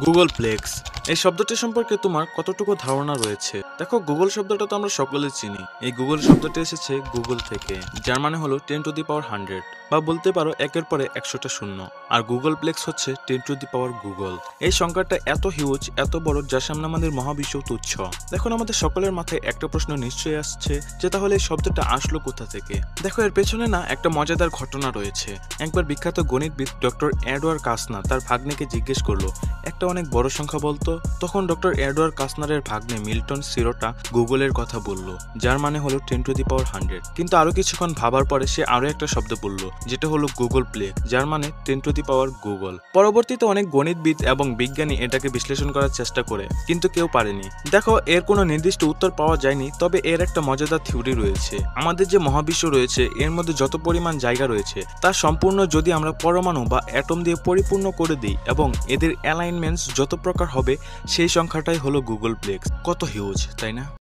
Google প্লেক্স এই শব্দটি সম্পর্কে তোমার কতটুকু ধারণা রয়েছে? দেখো, গুগল শব্দটা তো আমরা সকলে চিনি। এই গুগল শব্দটি এসেছে গুগল থেকে, যার মানে হলো 10⁻100, বা বলতে পারো একের পরে 100টা শূন্য। আর গুগল প্লেক্স হচ্ছে 10⁻ গুগল। এই সংখ্যাটা এত হিউজ, এত বড়, যার সামনে আমাদের মহাবিশ্ব তুচ্ছ। দেখুন, আমাদের সকলের মাথায় একটা প্রশ্ন নিশ্চয়ই আসছে যে তাহলে এই শব্দটা আসলো কোথা থেকে। দেখো, এর পেছনে না একটা মজাদার ঘটনা রয়েছে। একবার বিখ্যাত গণিতবিদ ডক্টর এডওয়ার্ড কাসনার তার ভাগ্নেকে জিজ্ঞেস করলো একটা অনেক বড় সংখ্যা বলতো। তখন ডক্টর এডওয়ার্ড কাসনারের ভাগ্নে মিল্টন সিরোটা গুগলের কথা বলল, যার মানে হলো 10⁻100। কিন্তু আরো কিছুক্ষণ ভাবার পরে সে আরো একটা শব্দ বলল, যেটা হলো গুগল প্লেক্স, যার মানে 10⁻ গুগল। পরবর্তীতে অনেক গণিতবিদ এবং বিজ্ঞানী এটাকে বিশ্লেষণ করার চেষ্টা করে, কিন্তু কেউ পারেনি। দেখো, এর কোনো নির্দিষ্ট উত্তর পাওয়া যায়নি, তবে এর একটা মজাদার থিওরি রয়েছে। আমাদের যে মহাবিশ্ব রয়েছে, এর মধ্যে যত পরিমাণ জায়গা রয়েছে তার সম্পূর্ণ যদি আমরা পরমাণু বা অ্যাটম দিয়ে পরিপূর্ণ করে দিই এবং এদের অ্যালাইনমেন্টস যত প্রকার হবে, সেই সংখ্যাটাই হলো গুগল প্লেক্স। কত হিউজ, তাই না?